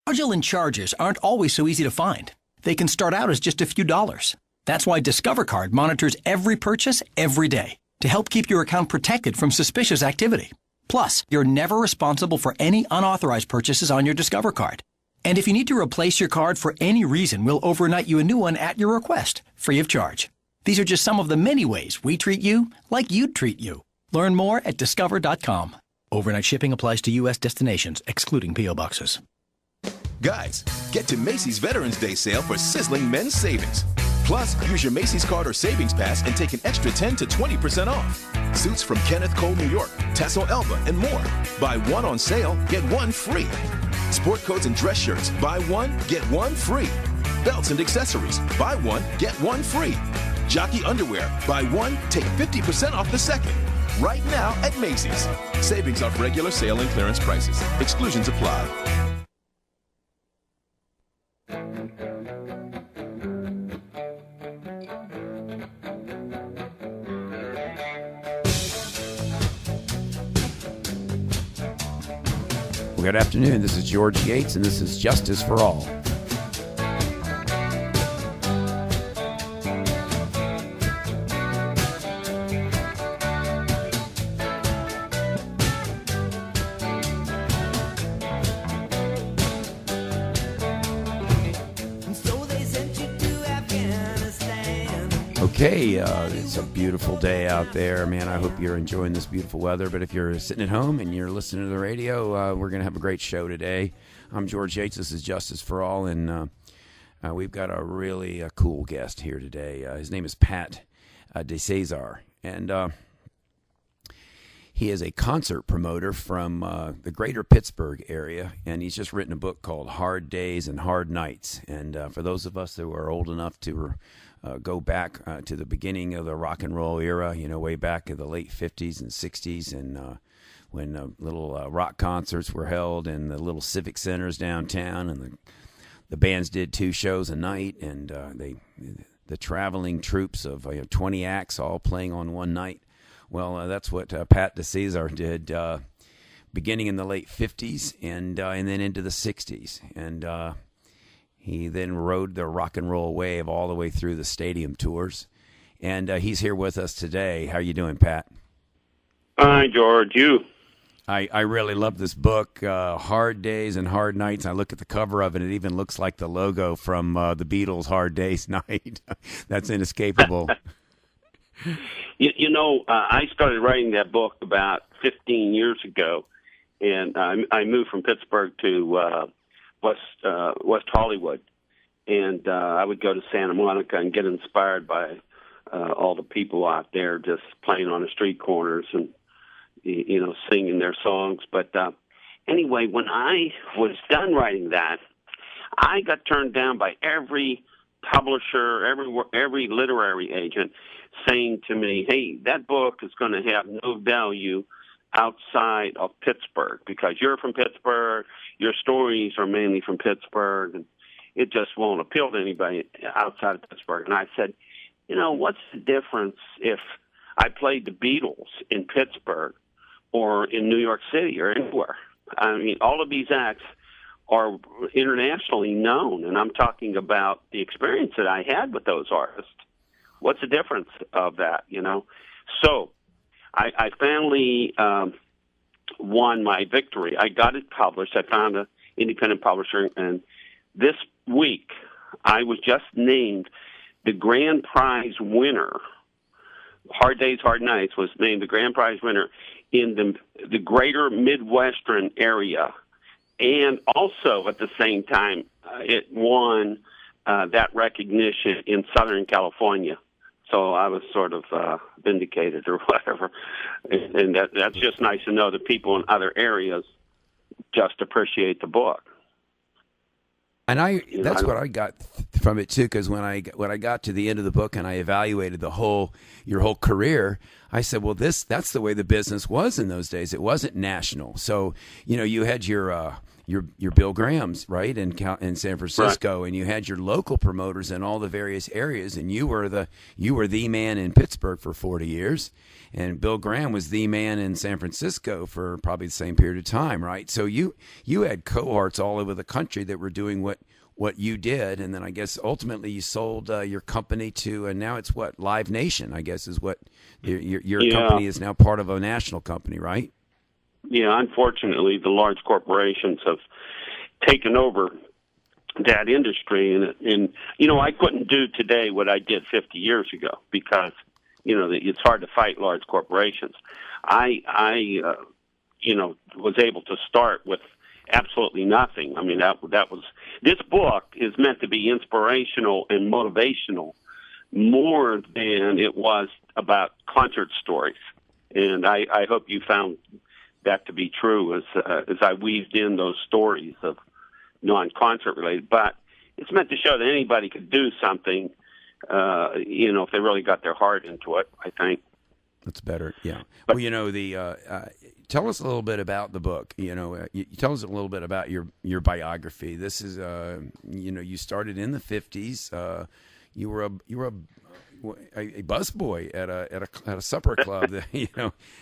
Fraudulent charges aren't always so easy to find. They can start out as just a few dollars. That's why Discover Card monitors every purchase every day to help keep your account protected from suspicious activity. Plus, you're never responsible for any unauthorized purchases on your Discover Card. And if you need to replace your card for any reason, we'll overnight you a new one at your request, free of charge. These are just some of the many ways we treat you like you'd treat you. Learn more at discover.com. Overnight shipping applies to U.S. destinations, excluding P.O. boxes. Guys, get to Macy's Veterans Day sale for sizzling men's savings. Plus, use your Macy's card or savings pass and take an extra 10 to 20% off. Suits from Kenneth Cole, New York, Tasso Elba, and more. Buy one on sale, get one free. Sport coats and dress shirts, buy one, get one free. Belts and accessories, buy one, get one free. Jockey underwear, buy one, take 50% off the second. Right now at Macy's. Savings off regular sale and clearance prices. Exclusions apply. Good afternoon. This is George Yates, and this is Justice for All. Okay, it's a beautiful day out there, man. I hope you're enjoying this beautiful weather. But if you're sitting at home and you're listening to the radio, we're going to have a great show today. I'm George Yates. This is Justice for All, and we've got a really cool guest here today. His name is Pat Dicesare, and he is a concert promoter from the greater Pittsburgh area, and he's just written a book called Hard Days and Hard Nights. And for those of us who are old enough to go back to the beginning of the rock and roll era, you know, way back in the late 50s and 60s, and when little rock concerts were held in the little civic centers downtown, and the bands did 2 shows a night, and the traveling troops of 20 acts all playing on one night. Well, that's what Pat Dicesare did beginning in the late 50s and then into the 60s. And he then rode the rock and roll wave all the way through the stadium tours. And he's here with us today. How are you doing, Pat? Hi, George. You? I really love this book, Hard Days and Hard Nights. I look at the cover of it, and it even looks like the logo from the Beatles' Hard Day's Night. That's inescapable. You know, I started writing that book about 15 years ago, and I moved from Pittsburgh to West Hollywood, and I would go to Santa Monica and get inspired by all the people out there just playing on the street corners and, you know, singing their songs. But anyway, when I was done writing that, I got turned down by every publisher, every literary agent, saying to me, hey, that book is going to have no value outside of Pittsburgh because you're from Pittsburgh, your stories are mainly from Pittsburgh, and it just won't appeal to anybody outside of Pittsburgh. And I said, you know, what's the difference if I played the Beatles in Pittsburgh or in New York City or anywhere? I mean, all of these acts are internationally known, and I'm talking about the experience that I had with those artists. What's the difference of that, you know? So I finally won my victory. I got it published. I found an independent publisher, and this week I was just named the grand prize winner. Hard Days, Hard Nights was named the grand prize winner in the greater Midwestern area. And also at the same time, it won that recognition in Southern California. So I was sort of vindicated or whatever. And that's just nice to know that people in other areas just appreciate the book. And that's what I got from it too, because when I got to the end of the book and I evaluated your whole career, I said, well, that's the way the business was in those days. It wasn't national. So, you know, you had your your Bill Graham's, right, in San Francisco, right. And you had your local promoters in all the various areas, and you were the man in Pittsburgh for 40 years, and Bill Graham was the man in San Francisco for probably the same period of time, right? So you had cohorts all over the country that were doing what you did, and then I guess ultimately you sold your company to, and now it's what, Live Nation, I guess, is what your company is now part of a national company, right? Yeah, unfortunately, the large corporations have taken over that industry, and I couldn't do today what I did 50 years ago because it's hard to fight large corporations. I was able to start with absolutely nothing. I mean, that was, this book is meant to be inspirational and motivational more than it was about concert stories. And I hope you found that to be true as I weaved in those stories of non-concert related. But it's meant to show that anybody could do something, if they really got their heart into it, I think. That's better, yeah. But, tell us a little bit about the book. You tell us a little bit about your biography. This is, you started in the 50s. You were a busboy at a supper club.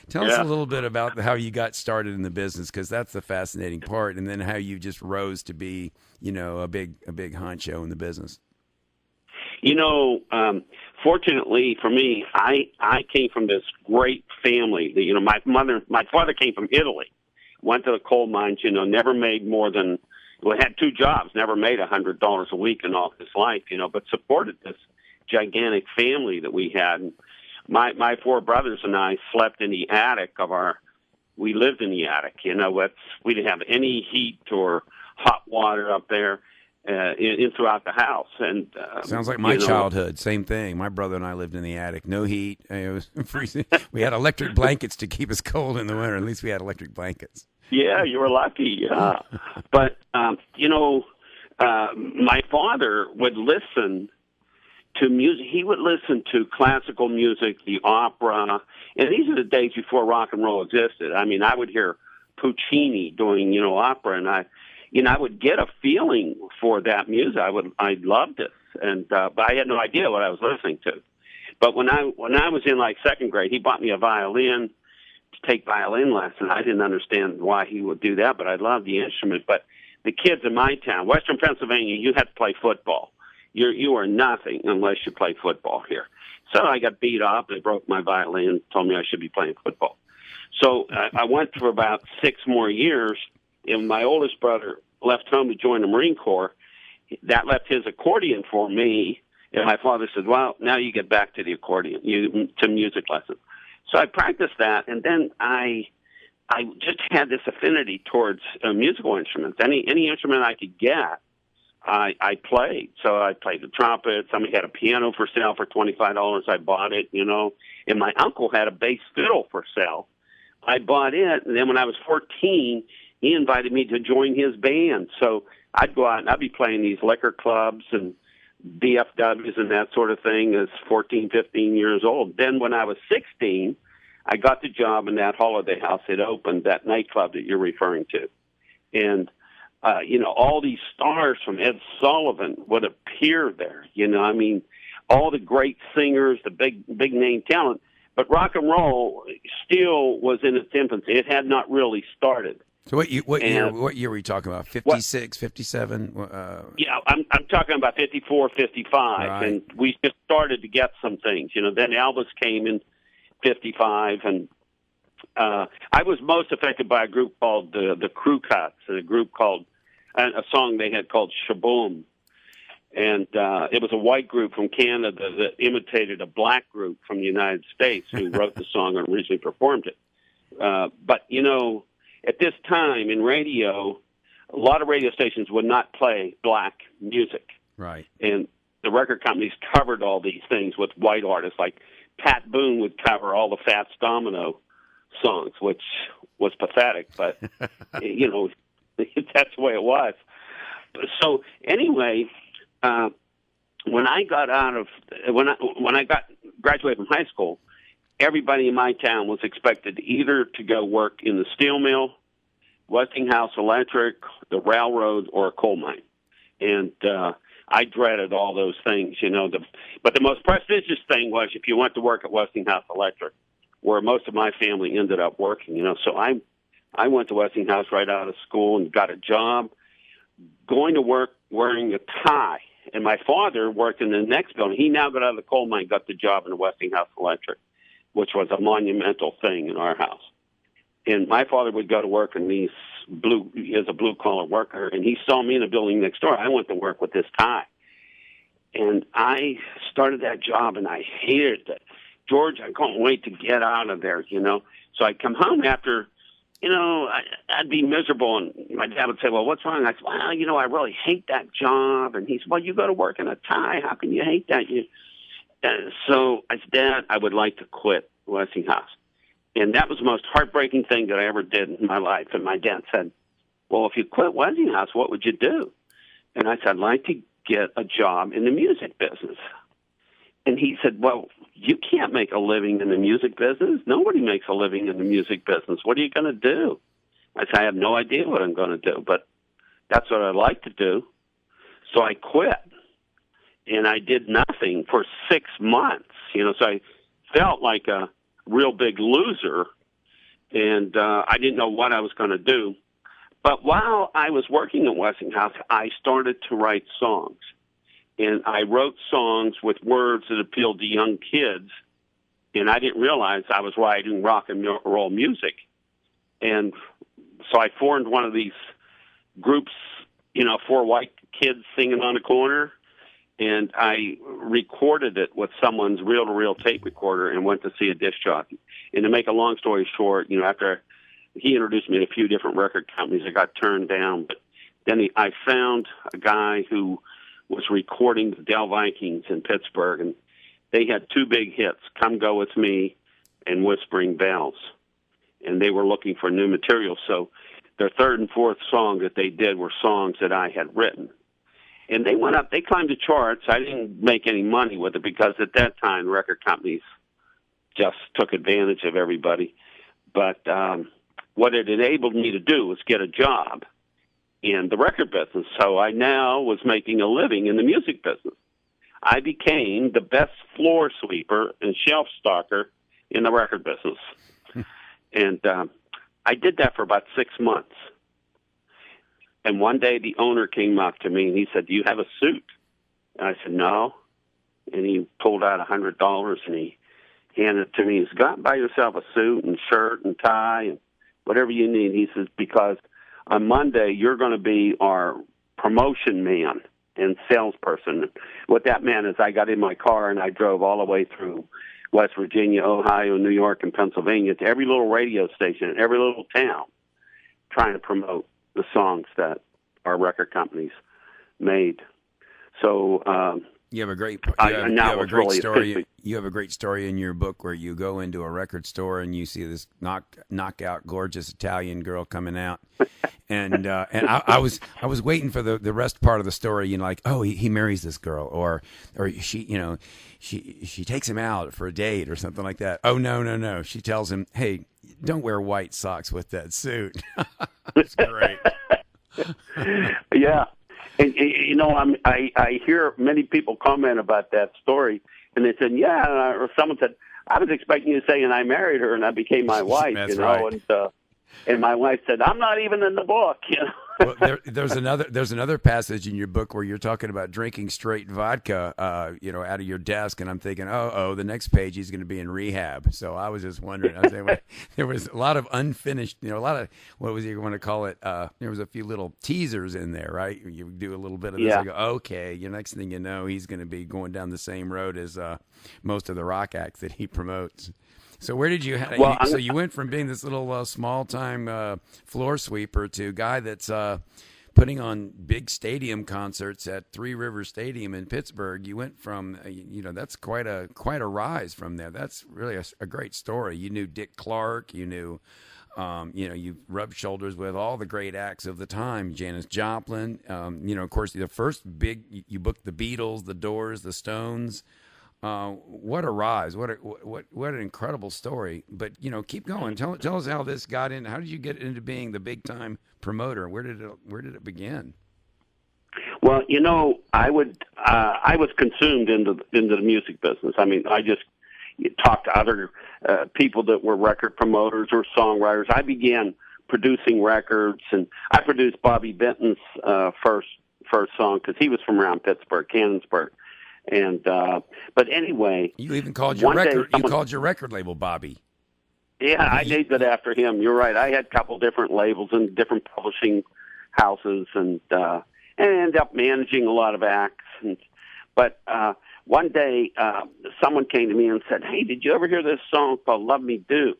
Tell us a little bit about how you got started in the business, because that's the fascinating part, and then how you just rose to be, a big honcho in the business. Fortunately for me, I came from this great family. My father came from Italy, went to the coal mines, never made more than, had two jobs, never made $100 a week in all his life, but supported this gigantic family that we had. And my four brothers and I slept in the attic we lived in the attic, we didn't have any heat or hot water up there. Throughout the house, and sounds like my childhood. Same thing. My brother and I lived in the attic. No heat. It was freezing. We had electric blankets to keep us cold in the winter. At least we had electric blankets. Yeah, you were lucky. Yeah, but my father would listen to music. He would listen to classical music, the opera, and these are the days before rock and roll existed. I mean, I would hear Puccini doing opera, and I would get a feeling for that music. I loved it, and but I had no idea what I was listening to. But when I was in like second grade, he bought me a violin to take violin lessons. I didn't understand why he would do that, but I loved the instrument. But the kids in my town, Western Pennsylvania, you had to play football. You are nothing unless you play football here. So I got beat up. They broke my violin, told me I should be playing football. So I went for about 6 more years. And my oldest brother left home to join the Marine Corps. That left his accordion for me. And my father said, well, now you get back to the accordion, to music lessons. So I practiced that, and then I just had this affinity towards musical instruments. Any instrument I could get, I played. So I played the trumpet. Somebody had a piano for sale for $25. I bought it, And my uncle had a bass fiddle for sale. I bought it, and then when I was 14, he invited me to join his band. So I'd go out and I'd be playing these liquor clubs and BFWs and that sort of thing as 14, 15 years old. Then when I was 16, I got the job in that holiday house that opened, that nightclub that you're referring to. And, all these stars from Ed Sullivan would appear there. All the great singers, the big name talent. But rock and roll still was in its infancy. It had not really started. So what year were you talking about? 56, 57? Yeah, I'm talking about 54, 55, right. And we just started to get some things. Then Elvis came in 55, and I was most affected by a group called the Crew Cuts, and a song they had called Shaboom. And it was a white group from Canada that imitated a black group from the United States who wrote the song and originally performed it. But, at this time in radio, a lot of radio stations would not play black music. Right. And the record companies covered all these things with white artists. Like Pat Boone would cover all the Fats Domino songs, which was pathetic, but, that's the way it was. So anyway, when I graduated from high school, everybody in my town was expected either to go work in the steel mill, Westinghouse Electric, the railroad, or a coal mine. And I dreaded all those things, but the most prestigious thing was if you went to work at Westinghouse Electric, where most of my family ended up working, So I went to Westinghouse right out of school and got a job going to work wearing a tie. And my father worked in the next building. He now got out of the coal mine, got the job in the Westinghouse Electric, which was a monumental thing in our house. And my father would go to work in he is a blue-collar worker, and he saw me in a building next door. I went to work with this tie. And I started that job, and I hated it. George, I couldn't wait to get out of there, So I'd come home after, I'd be miserable, and my dad would say, well, what's wrong? I'd say, well, I really hate that job. And he said, well, you go to work in a tie. How can you hate that? So I said, Dad, I would like to quit Westinghouse. And that was the most heartbreaking thing that I ever did in my life. And my dad said, well, if you quit Westinghouse, what would you do? And I said, I'd like to get a job in the music business. And he said, well, you can't make a living in the music business. Nobody makes a living in the music business. What are you going to do? I said, I have no idea what I'm going to do, but that's what I'd like to do. So I quit. And I did nothing for 6 months. So I felt like a real big loser, and I didn't know what I was going to do. But while I was working at Westinghouse, I started to write songs. And I wrote songs with words that appealed to young kids, and I didn't realize I was writing rock and roll music. And so I formed one of these groups, 4 white kids singing on a corner, and I recorded it with someone's reel-to-reel tape recorder and went to see a disc jockey. And to make a long story short, after he introduced me to a few different record companies, I got turned down. But then I found a guy who was recording the Dell Vikings in Pittsburgh, and they had 2 big hits, Come Go With Me and Whispering Bells. And they were looking for new material. So their 3rd and 4th song that they did were songs that I had written. And they went up, they climbed the charts. I didn't make any money with it because at that time, record companies just took advantage of everybody. But what it enabled me to do was get a job in the record business. So I now was making a living in the music business. I became the best floor sweeper and shelf stocker in the record business. And I did that for about 6 months. And one day the owner came up to me and he said, do you have a suit? And I said, no. And he pulled out $100 and he handed it to me. He said, go out and buy yourself a suit and shirt and tie and whatever you need. He says, because on Monday you're going to be our promotion man and salesperson. What that meant is I got in my car and I drove all the way through West Virginia, Ohio, New York, and Pennsylvania to every little radio station in every little town trying to promote the songs that our record companies made. So you have a great story. You have a great story in your book where you go into a record store and you see this knockout gorgeous Italian girl coming out, and I was waiting for the rest part of the story. Like, oh, he marries this girl, or she she takes him out for a date or something like that. Oh no, she tells him, hey, don't wear white socks with that suit. That's great. Yeah. And, I hear many people comment about that story, and they said, yeah, or someone said, I was expecting you to say, and I married her, and I became my wife, That's right. And my wife said, I'm not even in the book, Well, there's another passage in your book where you're talking about drinking straight vodka, out of your desk, and I'm thinking, the next page he's going to be in rehab. So I was just wondering. I was saying, there was a lot of unfinished, a lot of what was you want to call it? There was a few little teasers in there, right? You do a little bit of this. Yeah. I go, okay. Next thing you know, he's going to be going down the same road as most of the rock acts that he promotes. So where did you? So you went from being this little small-time floor sweeper to a guy that's putting on big stadium concerts at Three Rivers Stadium in Pittsburgh. You went from, that's quite a rise from there. That's really a great story. You knew Dick Clark. You knew, you rubbed shoulders with all the great acts of the time. Janis Joplin. Of course, the first big you booked the Beatles, the Doors, the Stones. What a rise! What an incredible story! But keep going. Tell us how this got in. How did you get into being the big time promoter? Where did it begin? Well, I was consumed into the music business. I mean, I just talked to other people that were record promoters or songwriters. I began producing records, and I produced Bobby Benton's first song because he was from around Pittsburgh, Canonsburg. And but anyway, you even called your record. You called your record label Bobby. Yeah, I named it after him. You're right. I had a couple different labels and different publishing houses, and ended up managing a lot of acts. But one day, someone came to me and said, "Hey, did you ever hear this song called Love Me Do?"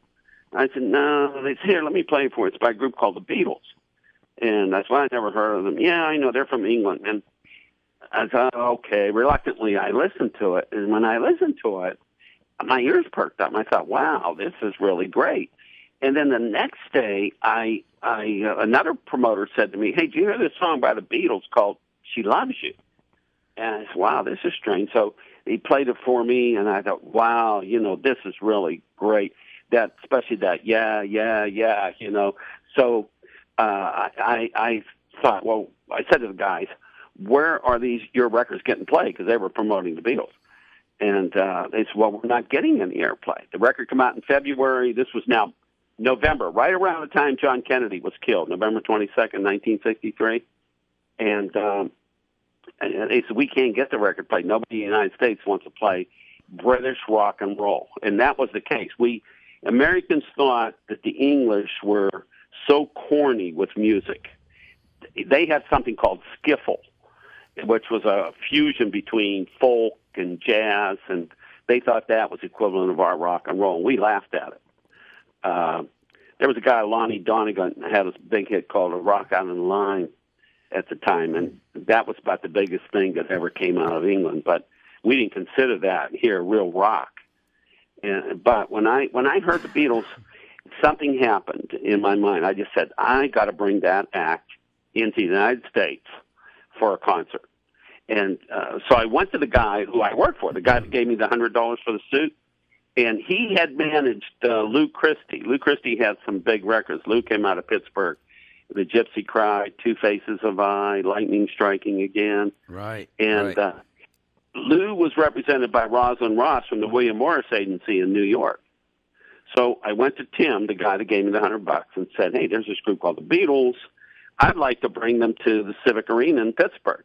I said, "No." They said, "Here, let me play it for you. It's by a group called the Beatles." And I said, "Well, I never heard of them." "Yeah, I know. They're from England." And I thought, okay. Reluctantly, I listened to it. And when I listened to it, my ears perked up. I thought, wow, this is really great. And then the next day, another promoter said to me, "Hey, do you hear this song by the Beatles called She Loves You?" And I said, wow, this is strange. So he played it for me, and I thought, wow, this is really great. Especially that, yeah. So I thought, well, I said to the guys, "Where are your records getting played?" Because they were promoting the Beatles. And they said, "Well, we're not getting any airplay." The record came out in February. This was now November, right around the time John Kennedy was killed, November 22nd, 1963. And they said, "We can't get the record played. Nobody in the United States wants to play British rock and roll." And that was the case. Americans thought that the English were so corny with music. They had something called skiffle, which was a fusion between folk and jazz, and they thought that was equivalent of our rock and roll, and we laughed at it. There was a guy, Lonnie Donegan, had a big hit called "A Rock Out in Line" at the time, and that was about the biggest thing that ever came out of England, but we didn't consider that here real rock. But when I heard the Beatles, something happened in my mind. I just said, I got to bring that act into the United States for a concert. And so I went to the guy who I worked for, the guy that gave me the $100 for the suit, and he had managed Lou Christie. Lou Christie had some big records. Lou came out of Pittsburgh. The Gypsy Cry, Two Faces of I, Lightning Striking Again. Right. And Lou was represented by Rosalind Ross from the William Morris Agency in New York. So I went to Tim, the guy that gave me the $100, and said, "Hey, there's this group called the Beatles. I'd like to bring them to the Civic Arena in Pittsburgh."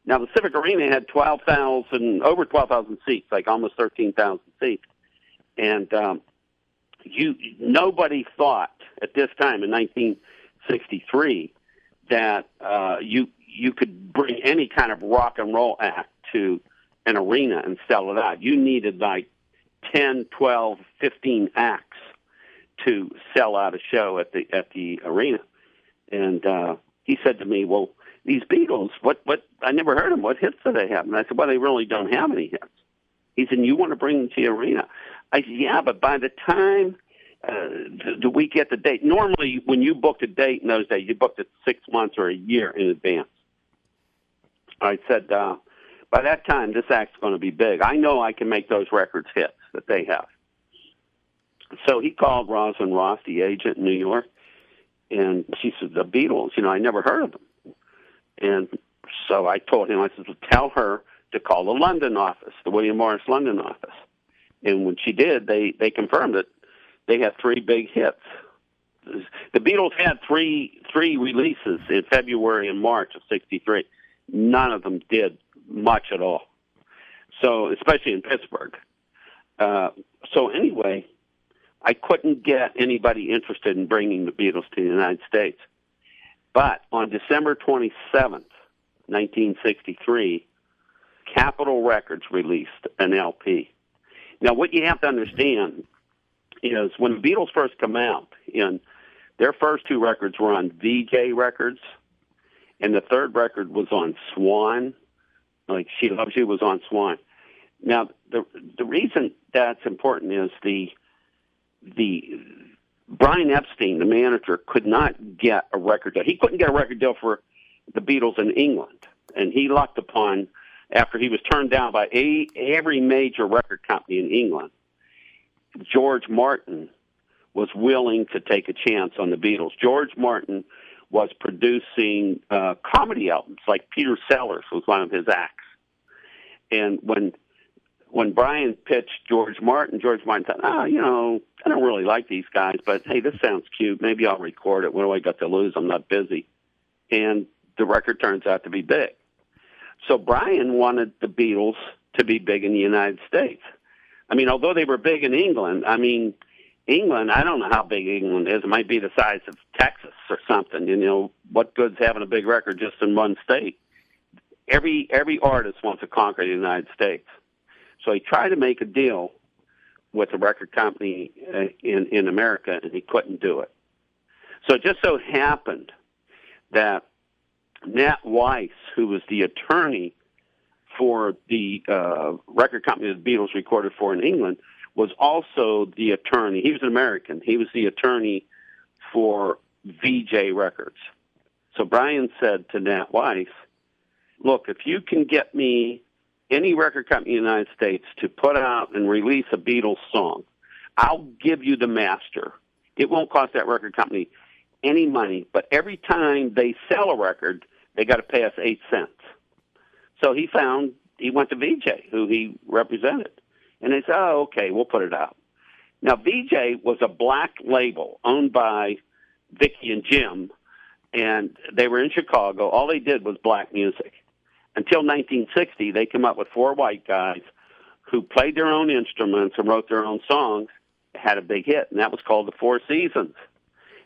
Now, the Civic Arena had over 12,000 seats, like almost 13,000 seats. And nobody thought at this time in 1963 that you could bring any kind of rock and roll act to an arena and sell it out. You needed like 10, 12, 15 acts to sell out a show at the arena. And he said to me, "Well, these Beatles, what? I never heard them. What hits do they have?" And I said, "Well, they really don't have any hits." He said, "You want to bring them to the arena?" I said, "Yeah, but by the time do we get the date?" Normally, when you booked a date in those days, you booked it 6 months or a year in advance. I said, "By that time, this act's going to be big. I know I can make those records hits that they have." So he called Rosalind Ross, the agent in New York, and she said, "The Beatles, I never heard of them." And so I told him, I said, "Well, tell her to call the London office, the William Morris London office." And when she did, they confirmed that they had 3 big hits. The Beatles had three releases in February and March of '63. None of them did much at all. So, especially in Pittsburgh. So anyway, I couldn't get anybody interested in bringing the Beatles to the United States. But on December 27th, 1963, Capitol Records released an LP. Now, what you have to understand is when the Beatles first come out, their first 2 records were on VJ Records, and the third record was on Swan, like She Loves You was on Swan. Now, the reason that's important is the Brian Epstein, the manager, could not get a record deal. He couldn't get a record deal for the Beatles in England, and he lucked upon after he was turned down by every major record company in England, George Martin was willing to take a chance on the Beatles. George Martin was producing comedy albums, like Peter Sellers was one of his acts. And when Brian pitched George Martin thought, I don't really like these guys, but hey, this sounds cute. Maybe I'll record it. What do I got to lose? I'm not busy. And the record turns out to be big. So Brian wanted the Beatles to be big in the United States. I mean, although they were big in England, England, I don't know how big England is. It might be the size of Texas or something. What good's having a big record just in one state? Every artist wants to conquer the United States. So he tried to make a deal with a record company in America, and he couldn't do it. So it just so happened that Nat Weiss, who was the attorney for the record company the Beatles recorded for in England, was also the attorney. He was an American. He was the attorney for VJ Records. So Brian said to Nat Weiss, look, if you can get me any record company in the United States to put out and release a Beatles song, I'll give you the master. It won't cost that record company any money, but every time they sell a record, they got to pay us 8 cents. So he went to VJ, who he represented. And they said, oh, okay, we'll put it out. Now, VJ was a black label owned by Vicky and Jim, and they were in Chicago. All they did was black music. Until 1960, they came up with 4 white guys who played their own instruments and wrote their own songs, had a big hit, and that was called the Four Seasons.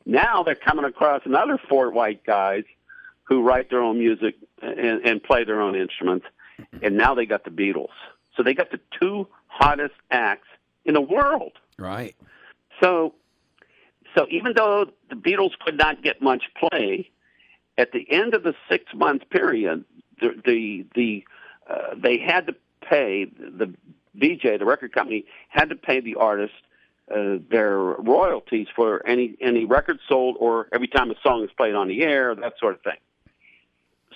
Now they're coming across another 4 white guys who write their own music and play their own instruments, and now they got the Beatles. So they got the 2 hottest acts in the world. Right. So even though the Beatles could not get much play, at the end of the 6-month period, they had to pay the VJ, the record company, had to pay the artist their royalties for any record sold or every time a song is played on the air, that sort of thing.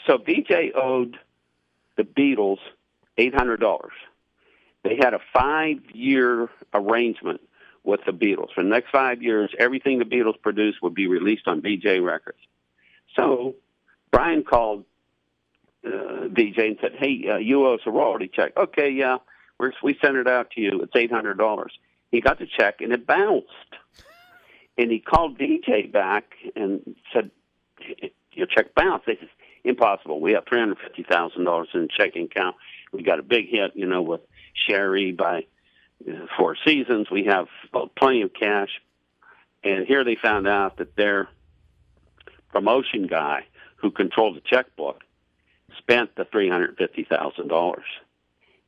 So VJ owed the Beatles $800. They had a 5-year arrangement with the Beatles. For the next 5 years, everything the Beatles produced would be released on VJ Records. So Brian called VJ and said, hey, you owe us a royalty check. Okay, yeah, we sent it out to you. It's $800. He got the check, and it bounced. And he called VJ back and said, your check bounced. They said, impossible. We have $350,000 in the checking account. We got a big hit, with Sherry by Four Seasons. We have plenty of cash. And here they found out that their promotion guy who controlled the checkbook spent the $350,000.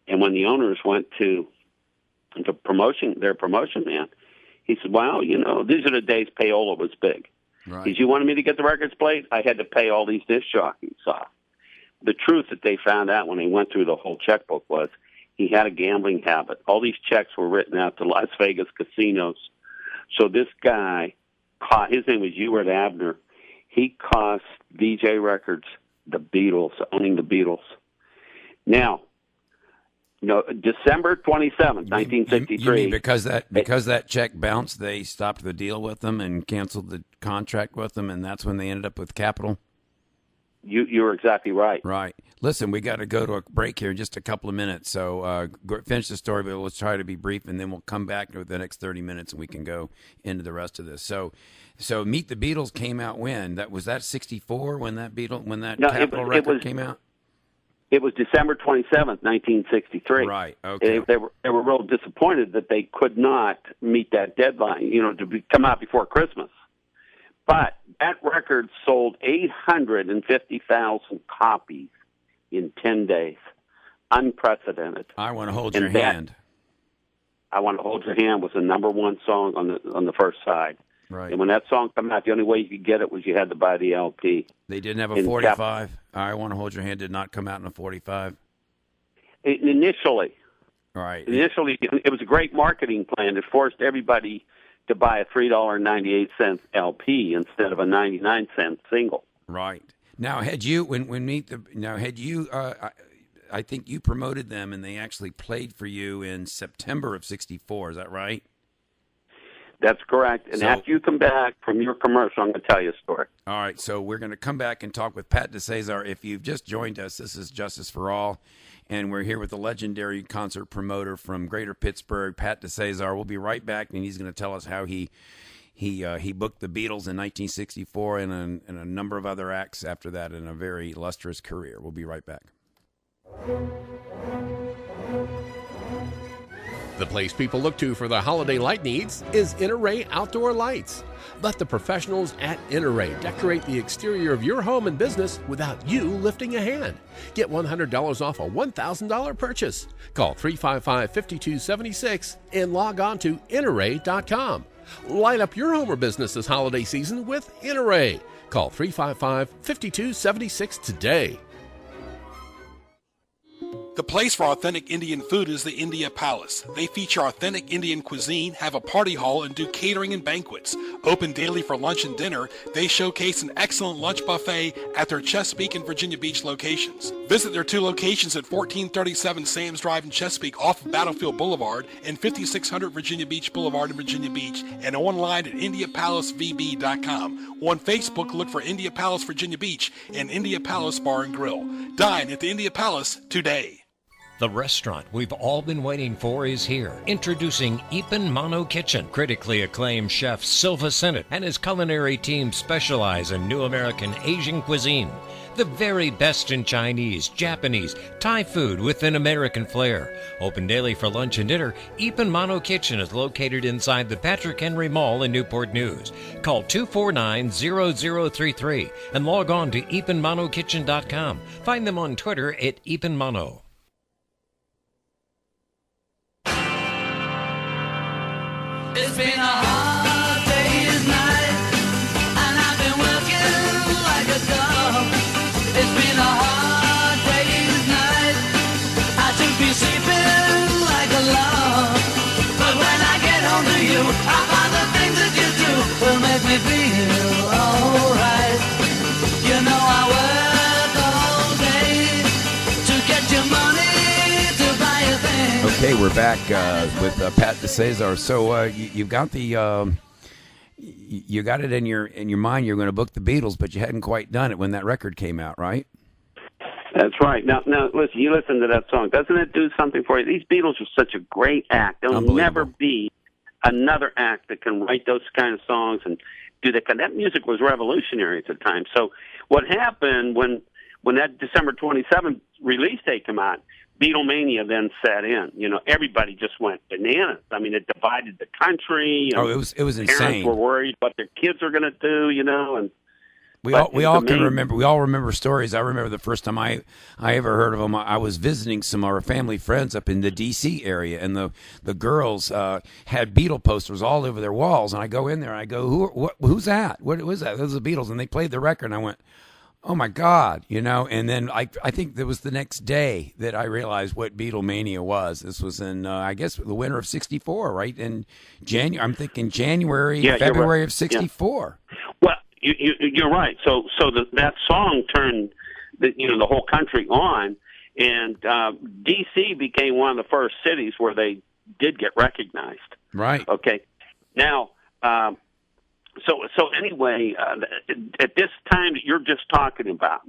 And when the owners went to their promotion man, he said, well, these are the days payola was big. Right. Because you wanted me to get the records played, I had to pay all these disc jockeys off. The truth that they found out when they went through the whole checkbook was he had a gambling habit. All these checks were written out to Las Vegas casinos. So this guy, his name was Ewart Abner, he cost VJ Records the Beatles, owning the Beatles. Now, December 27th, 1963. You mean because that check bounced, they stopped the deal with them and canceled the contract with them, and that's when they ended up with Capitol? You're exactly right. Right. Listen, we got to go to a break here in just a couple of minutes, so finish the story, but let's try to be brief, and then we'll come back over the next 30 minutes, and we can go into the rest of this. So Meet the Beatles came out when? Was that 64 when that Capitol record came out? It was December 27th, 1963. Right. Okay. They were real disappointed that they could not meet that deadline, come out before Christmas. But that record sold 850,000 copies in 10 days. Unprecedented. I Want to Hold Your Hand. I Want to Hold Your Hand was the number 1 song on the first side. Right. And when that song came out, the only way you could get it was you had to buy the LP. They didn't have a 45? I Want to Hold Your Hand did not come out in a 45? Initially. Right. Initially, it was a great marketing plan. It forced everybody to buy a $3.98 LP instead of a 99-cent single. Right. Now, had you I think you promoted them, and they actually played for you in September of '64. Is that right? That's correct. And after you come back from your commercial, I'm going to tell you a story. All right, so we're going to come back and talk with Pat Dicesare. If you've just joined us, this is Justice for All, and we're here with the legendary concert promoter from Greater Pittsburgh, Pat Dicesare. We'll be right back, and he's going to tell us how he booked the Beatles in 1964 and a number of other acts after that in a very illustrious career. We'll be right back. The place people look to for their holiday light needs is Inarray Outdoor Lights. Let the professionals at Inarray decorate the exterior of your home and business without you lifting a hand. Get $100 off a $1,000 purchase. Call 355-5276 and log on to Inarray.com. Light up your home or business this holiday season with Inarray. Call 355-5276 today. The place for authentic Indian food is the India Palace. They feature authentic Indian cuisine, have a party hall, and do catering and banquets. Open daily for lunch and dinner, they showcase an excellent lunch buffet at their Chesapeake and Virginia Beach locations. Visit their 2 locations at 1437 Sam's Drive in Chesapeake off of Battlefield Boulevard and 5600 Virginia Beach Boulevard in Virginia Beach, and online at IndiaPalaceVB.com. On Facebook, look for India Palace Virginia Beach and India Palace Bar and Grill. Dine at the India Palace today. The restaurant we've all been waiting for is here. Introducing Ipan Mano Kitchen. Critically acclaimed chef Silva Sennett and his culinary team specialize in new American Asian cuisine. The very best in Chinese, Japanese, Thai food with an American flair. Open daily for lunch and dinner, Ipan Mano Kitchen is located inside the Patrick Henry Mall in Newport News. Call 249-0033 and log on to ipanmanokitchen.com. Find them on Twitter at Ipan Mano. It's been a hard day's night, and I've been working like a dog. It's been a hard day's night, I should be sleeping like a log. But when I get home to you, I find the things that you do will make me feel alright. You know I work all day to get your money to buy a thing. Okay, we're back with Pat Dicesare. So you've got the you got it in your mind. You're going to book the Beatles, but you hadn't quite done it when that record came out, right? That's right. Now, listen. You listen to that song. Doesn't it do something for you? These Beatles are such a great act. There'll never be another act that can write those kind of songs and do that. That music was revolutionary at the time. So, what happened when that December 27th release date came out? Beatlemania then set in. You know, everybody just went bananas. I mean, it divided the country. Oh, it was insane. Parents were worried what their kids are going to do. You know, and we all can remember. We all remember stories. I remember the first time I ever heard of them. I was visiting some of our family friends up in the D.C. area, and the girls had Beatle posters all over their walls. And I go in there, and I go, who's that? What was that? Those are the Beatles. And they played the record, and I went, oh my God, you know. And then I think it was the next day that I realized what Beatlemania was. This was in I guess the winter of '64, right? In January, I'm thinking February right. of '64. Yeah. Well, you're right. So that song turned the whole country on, and D.C. became one of the first cities where they did get recognized. Right. Okay. Now. So anyway, at this time that you're just talking about,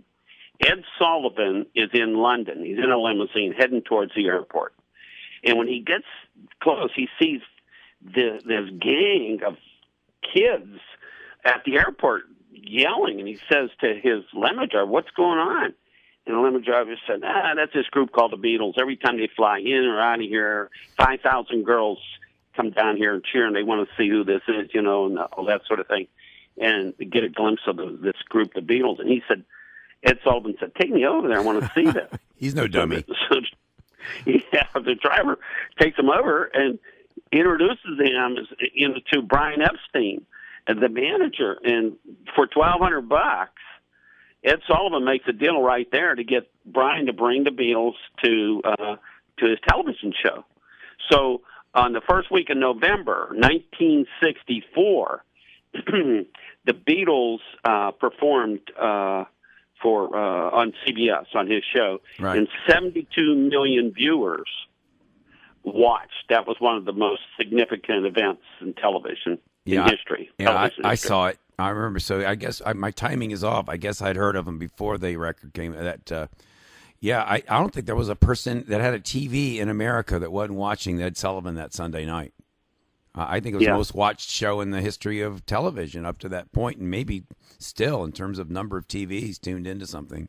Ed Sullivan is in London. He's in a limousine heading towards the airport. And when he gets close, he sees this gang of kids at the airport yelling. And he says to his limo driver, what's going on? And the limo driver said, that's this group called the Beatles. Every time they fly in or out of here, 5,000 girls come down here and cheer, and they want to see who this is, and all that sort of thing, and get a glimpse of this group, the Beatles. And he said, Ed Sullivan said, take me over there. I want to see that. He's no dummy. So, the driver takes him over and introduces him to Brian Epstein, the manager. And for $1,200, Ed Sullivan makes a deal right there to get Brian to bring the Beatles to his television show. So, on the first week of November, 1964, the Beatles performed for on CBS on his show, Right. and 72 million viewers watched. That was one of the most significant events in television in history. Yeah, I history. saw it. I remember. So I guess my timing is off. I guess I'd heard of him before the record came. I don't think there was a person that had a TV in America that wasn't watching Ed Sullivan that Sunday night. I think it was the most watched show in the history of television up to that point, and maybe still in terms of number of TVs tuned into something.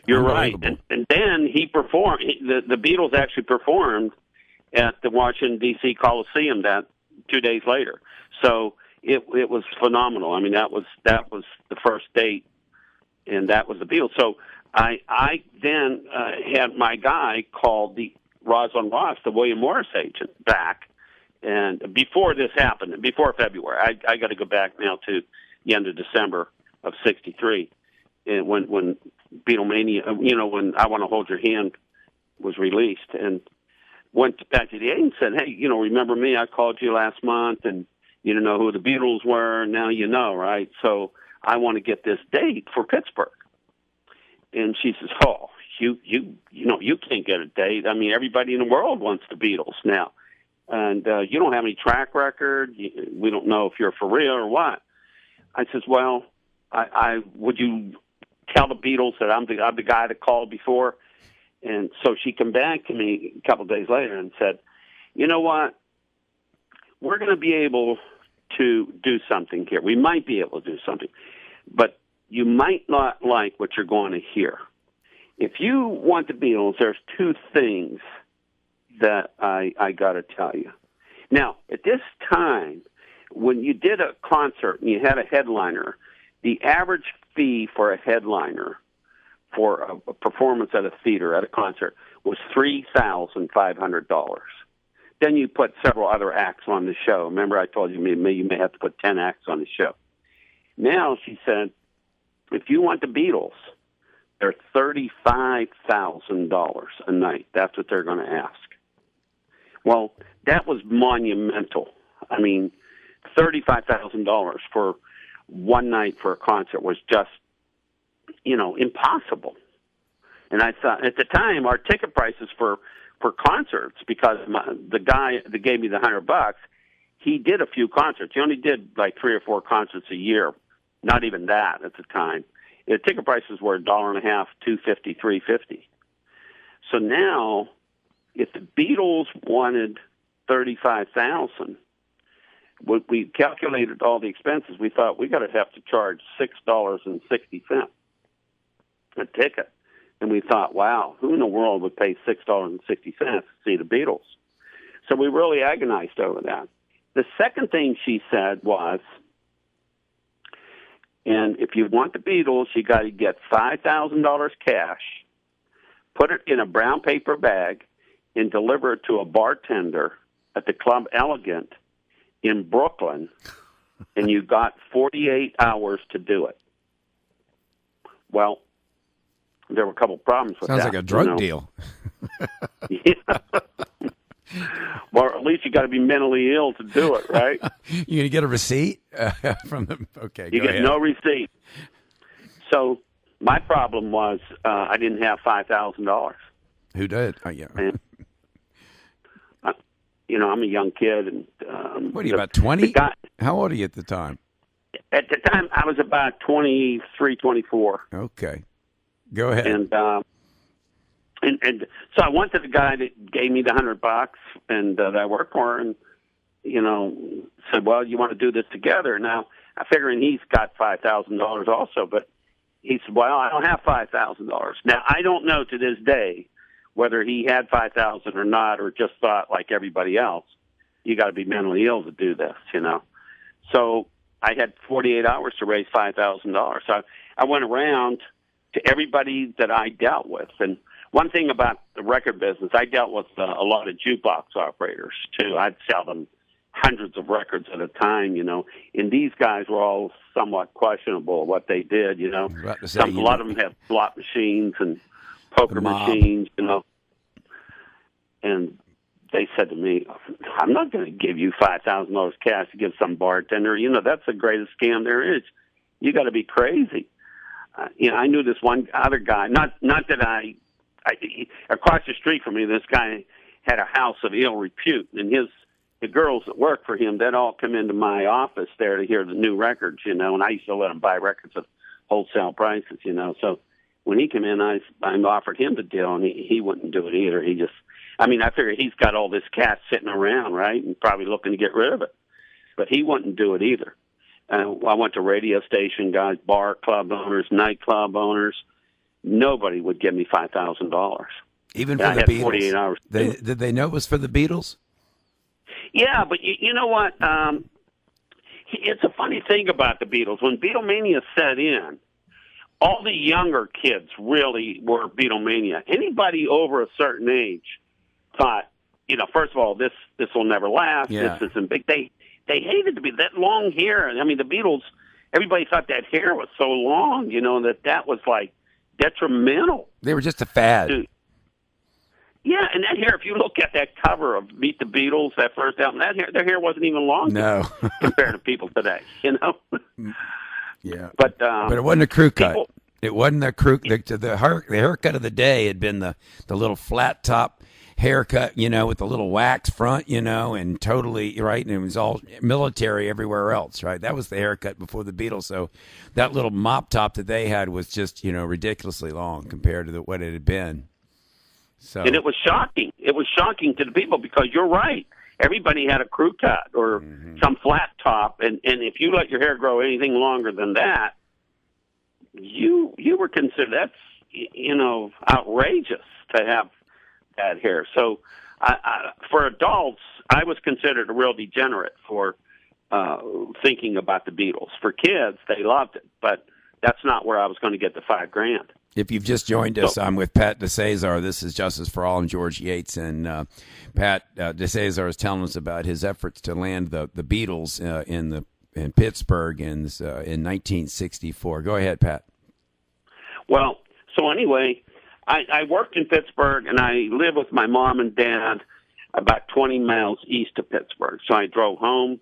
You're right. And then he performed. The Beatles actually performed at the Washington, D.C. Coliseum 2 days later. So it was phenomenal. I mean, that was the first date, and that was the Beatles. So I then had my guy called the Rosalind Ross, the William Morris agent, back. And before this happened, before February, I got to go back now to the end of December of '63, and when Beatlemania, when I Want to Hold Your Hand was released, and went back to the agent and said, hey, remember me? I called you last month, and you didn't know who the Beatles were. Now you know, right? So I want to get this date for Pittsburgh. And she says, oh, you can't get a date. I mean, everybody in the world wants the Beatles now. And you don't have any track record. We don't know if you're for real or what. I says, well, I would you tell the Beatles that I'm the guy that called before? And so she came back to me a couple of days later and said, you know what? We're going to be able to do something here. We might be able to do something. But you might not like what you're going to hear. If you want the Beatles, there's two things that I got to tell you. Now, at this time, when you did a concert and you had a headliner, the average fee for a headliner for a performance at a theater, at a concert, was $3,500. Then you put several other acts on the show. Remember I told you you may have to put 10 acts on the show. Now, she said, if you want the Beatles, they're $35,000 a night. That's what they're going to ask. Well, that was monumental. I mean, $35,000 for one night for a concert was just, impossible. And I thought, at the time, our ticket prices for concerts, because the guy that gave me the $100, he did a few concerts. He only did like 3 or 4 concerts a year. Not even that at the time. The ticket prices were $1.50, $2.50, $3.50. So now, if the Beatles wanted $35,000, we calculated all the expenses. We thought we got to have to charge $6.60 a ticket, and we thought, wow, who in the world would pay $6.60 to see the Beatles? So we really agonized over that. The second thing she said was, and if you want the Beatles, you got to get $5,000 cash, put it in a brown paper bag, and deliver it to a bartender at the Club Elegant in Brooklyn, and you got 48 hours to do it. Well, there were a couple problems with that. Sounds like a drug deal. Yeah. Well, at least you got to be mentally ill to do it, right? You gonna get a receipt from them? Okay, you get no receipt. So my problem was I didn't have $5,000. Who did? Oh, yeah. And, I'm a young kid, and what are you, about 20? How old are you at the time? At the time, I was about 23, 24. Okay, go ahead. And so I went to the guy that gave me the $100 and that I worked for, and said, "Well, you want to do this together?" Now I figuring he's got $5,000 also, but he said, "Well, I don't have $5,000." Now I don't know to this day whether he had $5,000 or not, or just thought like everybody else, you got to be mentally ill to do this, So I had 48 hours to raise $5,000. So I went around to everybody that I dealt with, and one thing about the record business, I dealt with a lot of jukebox operators, too. I'd sell them hundreds of records at a time, And these guys were all somewhat questionable what they did, A lot of them had slot machines and poker machines, And they said to me, I'm not going to give you $5,000 cash to give some bartender. That's the greatest scam there is. You got to be crazy. I knew this one other guy. Not that across the street from me, this guy had a house of ill repute, and the girls that worked for him, they'd all come into my office there to hear the new records, and I used to let them buy records at wholesale prices, So when he came in, I offered him the deal, and he wouldn't do it either. I figure he's got all this cash sitting around, right, and probably looking to get rid of it. But he wouldn't do it either. I went to radio station guys, bar club owners, nightclub owners. Nobody would give me $5,000. Even for I the had Beatles? 48 hours. Did they know it was for the Beatles? Yeah, but you know what? It's a funny thing about the Beatles. When Beatlemania set in, all the younger kids really were Beatlemania. Anybody over a certain age thought, first of all, this will never last. Yeah. This isn't big. They hated to be that long hair. The Beatles, everybody thought that hair was so long, that was like detrimental. They were just a fad. Dude. Yeah, and that hair, if you look at that cover of Meet the Beatles, that first album, their hair wasn't even long compared to people today, Yeah. But it wasn't a crew cut. It wasn't a crew. The haircut of the day had been the little flat top haircut, with the little wax front, and totally right. And it was all military everywhere else, right? That was the haircut before the Beatles. So that little mop top that they had was just, ridiculously long compared to what it had been. So. And it was shocking. It was shocking to the people because you're right. Everybody had a crew cut or some flat top, and if you let your hair grow anything longer than that, you were considered outrageous to have that hair. So, for adults, I was considered a real degenerate for thinking about the Beatles. For kids, they loved it, but that's not where I was going to get the $5,000. If you've just joined us, I'm with Pat Dicesare. This is Justice for All and George Yates. And Pat Dicesare is telling us about his efforts to land the Beatles in Pittsburgh in 1964. Go ahead, Pat. Well, so anyway, I worked in Pittsburgh, and I lived with my mom and dad about 20 miles east of Pittsburgh. So I drove home.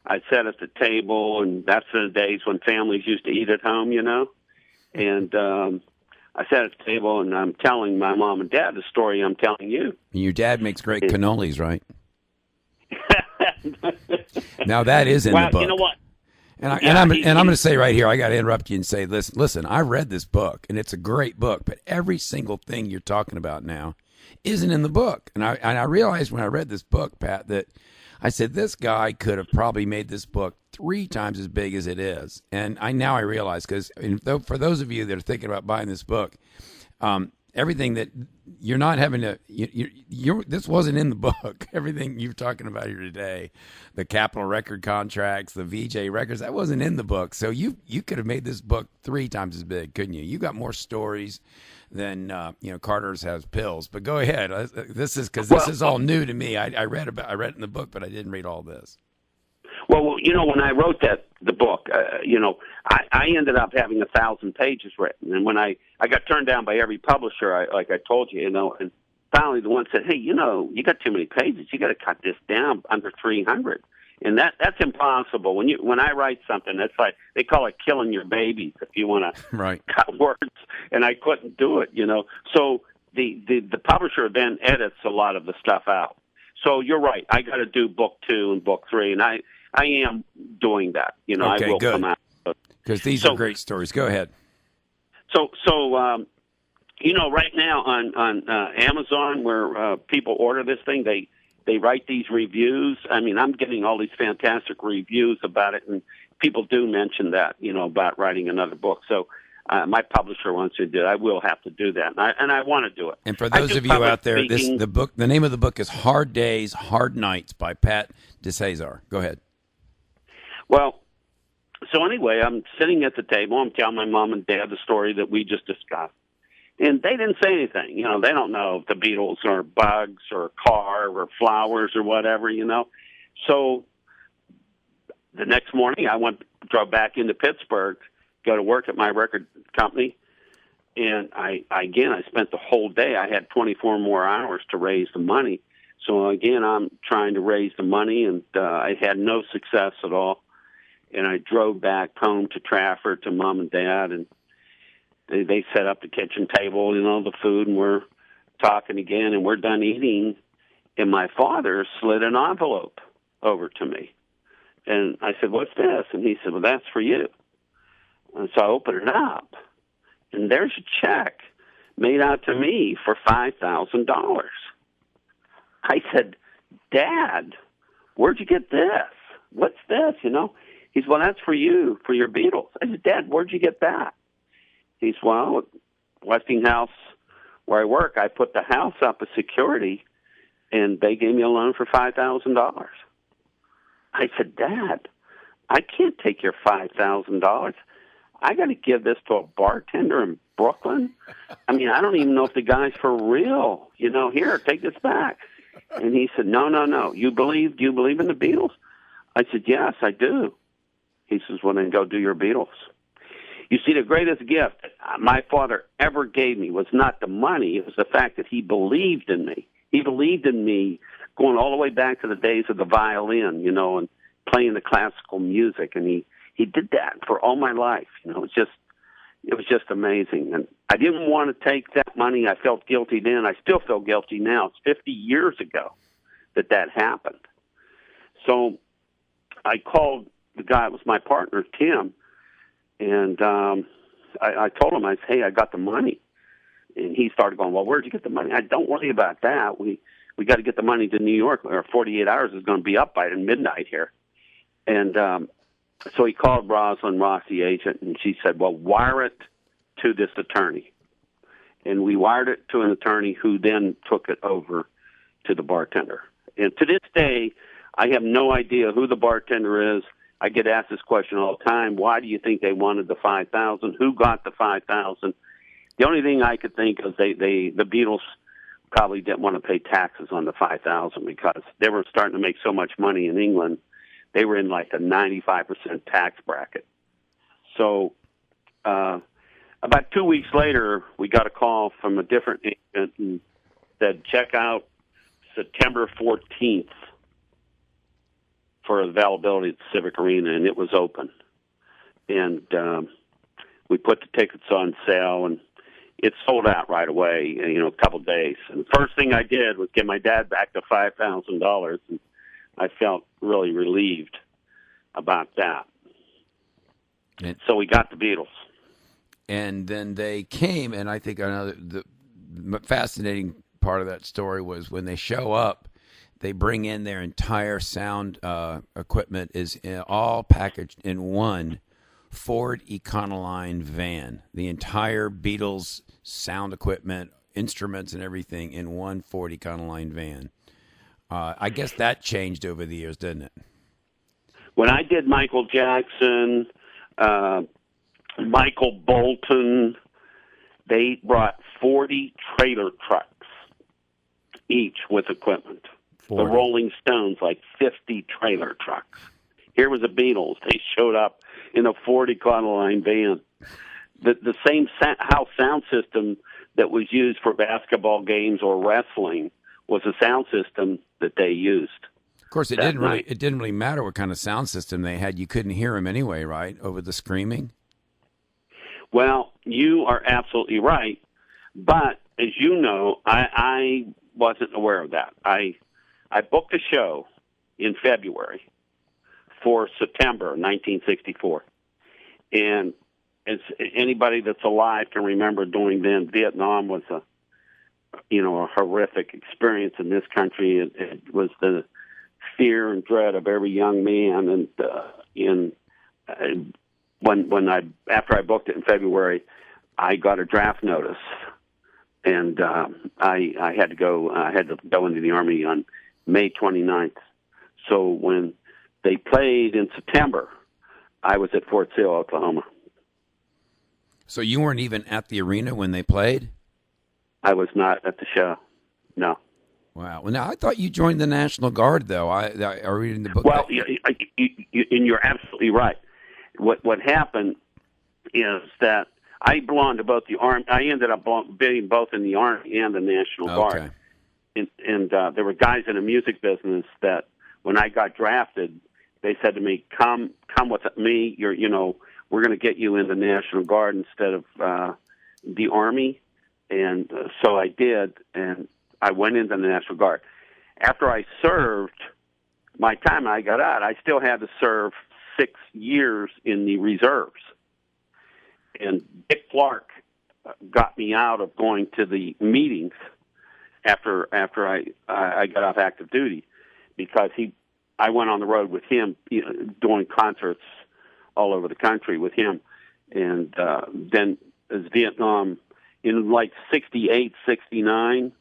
I sat at the table, and that's the days when families used to eat at home, And I sat at the table, and I'm telling my mom and dad the story I'm telling you. And your dad makes great cannolis, right? Now that is in the book. You know what? And I'm going to say right here, I got to interrupt you and say, listen, I read this book, and it's a great book, but every single thing you're talking about now isn't in the book. And I realized when I read this book, Pat, that I said, this guy could have probably made this book 3 times as big as it is. And I realize, because for those of you that are thinking about buying this book, everything that you're not having to, this wasn't in the book. Everything you're talking about here today, the Capitol record contracts, the VJ records, that wasn't in the book. So you could have made this book 3 times as big, couldn't you? You got more stories than Carter's has pills. But go ahead. This is all new to me. I read it in the book, but I didn't read all this. Well, when I wrote the book, I ended up having 1,000 pages written, and when I got turned down by every publisher, like I told you, and finally the one said, "Hey, you got too many pages. You got to cut this down under 300." And that's impossible. When I write something, that's like they call it killing your babies if you want to cut words, and I couldn't do it. So the publisher then edits a lot of the stuff out. So you're right. I got to do book 2 and book 3, and I am doing that. Okay, I will good. come out because these are great stories. Go ahead. So right now on Amazon, where people order this thing, they write these reviews. I'm getting all these fantastic reviews about it, and people do mention that, about writing another book. So my publisher wants to do it. I will have to do that, and I want to do it. And for those of you out there, the name of the book is Hard Days, Hard Nights by Pat Dicesare. Go ahead. Well, so anyway, I'm sitting at the table. I'm telling my mom and dad the story that we just discussed. And they didn't say anything. They don't know if the Beatles or bugs or a car or flowers or whatever, So the next morning I drove back into Pittsburgh, go to work at my record company. And I spent the whole day. I had 24 more hours to raise the money. So again, I'm trying to raise the money, and I had no success at all. And I drove back home to Trafford to mom and dad, and they set up the kitchen table, the food, and we're talking again, and we're done eating, and my father slid an envelope over to me. And I said, "What's this?" And he said, "Well, that's for you." And so I opened it up, and there's a check made out to me for $5,000. I said, "Dad, where'd you get this? What's this?" He said, "Well, that's for you, for your Beatles." I said, "Dad, where'd you get that?" He said, "Well, Westinghouse, where I work, I put the house up as security, and they gave me a loan for $5,000. I said, "Dad, I can't take your $5,000. I got to give this to a bartender in Brooklyn. I mean, I don't even know if the guy's for real. Here, take this back." And he said, No. Do you believe in the Beatles?" I said, "Yes, I do." He says, "Well, then go do your Beatles." You see, the greatest gift my father ever gave me was not the money. It was the fact that he believed in me. He believed in me going all the way back to the days of the violin, and playing the classical music. And he did that for all my life. It was just amazing. And I didn't want to take that money. I felt guilty then. I still feel guilty now. It's 50 years ago that happened. So I called the guy that was my partner, Tim, and I told him, I said, "Hey, I got the money." And he started going, "Well, where'd you get the money?" I don't worry about that. We got to get the money to New York. Our 48 hours is going to be up by midnight here. And so he called Rosalind Ross, the agent, and she said, "Well, wire it to this attorney." And we wired it to an attorney who then took it over to the bartender. And to this day, I have no idea who the bartender is. I get asked this question all the time. Why do you think they wanted the $5,000? Who got the $5,000? The only thing I could think is the Beatles probably didn't want to pay taxes on the $5,000 because they were starting to make so much money in England. They were in like the 95% tax bracket. So about 2 weeks later, we got a call from a different agent and said, "Check out September 14th for availability at the Civic Arena," and it was open. And we put the tickets on sale, and it sold out right away, a couple of days. And the first thing I did was get my dad back the $5,000, and I felt really relieved about that. So we got the Beatles. And then they came, and I think the fascinating part of that story was when they show up, they bring in their entire sound equipment is all packaged in one Ford Econoline van. The entire Beatles sound equipment, instruments, and everything in one Ford Econoline van. I guess that changed over the years, didn't it? When I did Michael Jackson, Michael Bolton, they brought 40 trailer trucks each with equipment. 40. The Rolling Stones, like 50 trailer trucks. Here was the Beatles. They showed up in a Ford Econoline van. The same house sound system that was used for basketball games or wrestling was a sound system that they used. Of course, it didn't really matter what kind of sound system they had. You couldn't hear them anyway, right? Over the screaming. Well, you are absolutely right. But as you know, I wasn't aware of that. I booked a show in February for September 1964. And as anybody that's alive can remember during then, Vietnam was a horrific experience in this country. It was the fear and dread of every young man. And after I booked it in February, I got a draft notice, and I had to go. I had to go into the Army on May 29th. So when they played in September, I was at Fort Sill, Oklahoma. So you weren't even at the arena when they played? I was not at the show. No. Wow. Well, now I thought you joined the National Guard, though. I read in the book. Well, and you're absolutely right. What happened is that I belonged to both the Army. I ended up being both in the Army and the National Guard. And there were guys in the music business that when I got drafted, they said to me, "Come with me. We're going to get you in the National Guard instead of the Army, and so I did, and I went into the National Guard. After I served my time, I got out. I still had to serve 6 years in the reserves, and Dick Clark got me out of going to the meetings after I got off active duty, because I went on the road with him, doing concerts all over the country with him, and then as Vietnam in like 68, 69,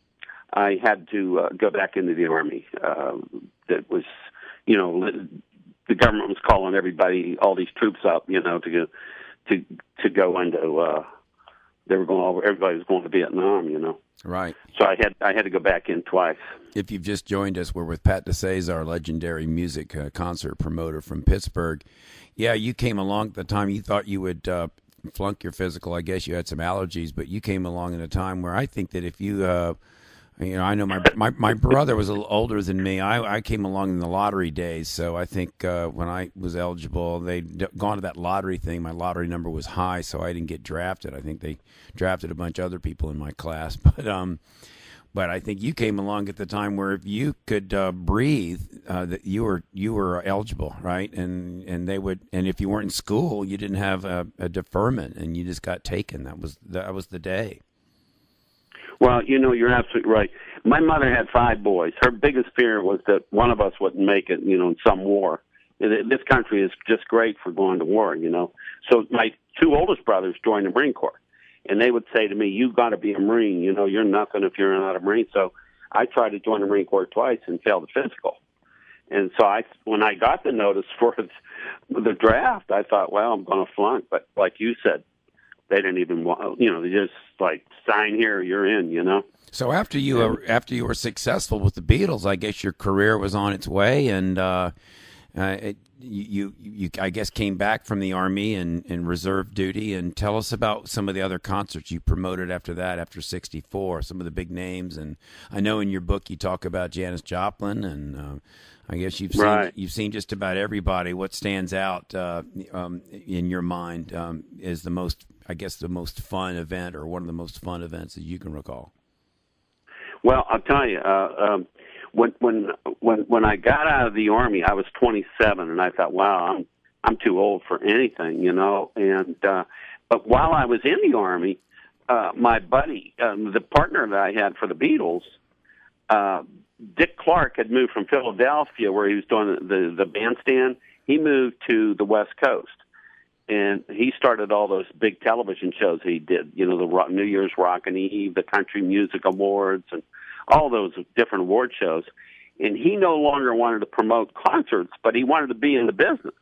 I had to go back into the Army. That was, the government was calling everybody, all these troops up, to go into. Everybody was going to Vietnam, Right. So I had to go back in twice. If you've just joined us, we're with Pat Dicesare, legendary music concert promoter from Pittsburgh. Yeah, you came along at the time you thought you would flunk your physical. I guess you had some allergies, but you came along in a time where I think that if you, I know my brother was a little older than me. I came along in the lottery days, so I think when I was eligible, they'd gone to that lottery thing. My lottery number was high, so I didn't get drafted. I think they drafted a bunch of other people in my class, but I think you came along at the time where if you could breathe, that you were eligible, right? And they would, and if you weren't in school, you didn't have a deferment, and you just got taken. That was the day. Well, you're absolutely right. My mother had 5 boys. Her biggest fear was that one of us wouldn't make it, in some war. This country is just great for going to war, So my 2 oldest brothers joined the Marine Corps. And they would say to me, "You've got to be a Marine. You're nothing if you're not a Marine." So I tried to join the Marine Corps twice and failed the physical. And so when I got the notice for the draft, I thought, well, I'm going to flunk. But like you said, they didn't even want, they just like, sign here, you're in, So after you were successful with the Beatles, I guess your career was on its way, and you I guess came back from the Army and reserve duty. And tell us about some of the other concerts you promoted after that, after '64. Some of the big names, and I know in your book you talk about Janis Joplin, and I guess you've seen just about everybody. What stands out in your mind is the most fun event, or one of the most fun events that you can recall? Well, I'll tell you. When I got out of the Army, I was 27, and I thought, wow, I'm too old for anything, And but while I was in the Army, my buddy, the partner that I had for the Beatles, Dick Clark, had moved from Philadelphia, where he was doing the bandstand. He moved to the West Coast, and he started all those big television shows he did. The New Year's Rockin' Eve, the Country Music Awards, and all those different award shows. And he no longer wanted to promote concerts, but he wanted to be in the business.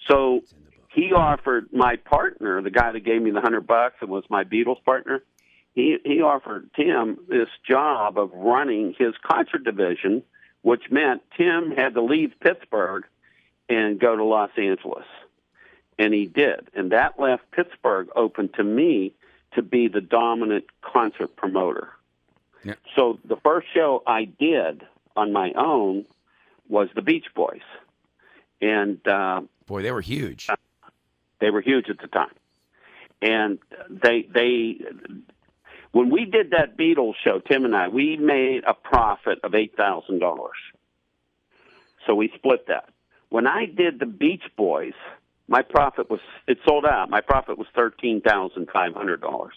So he offered my partner, the guy that gave me the $100 and was my Beatles partner, he offered Tim this job of running his concert division, which meant Tim had to leave Pittsburgh and go to Los Angeles. And he did. And that left Pittsburgh open to me to be the dominant concert promoter. Yeah. So the first show I did on my own was the Beach Boys. And boy, they were huge. They were huge at the time. And they when we did that Beatles show, Tim and I, we made a profit of $8,000. So we split that. When I did the Beach Boys, my profit it sold out. My profit was $13,500.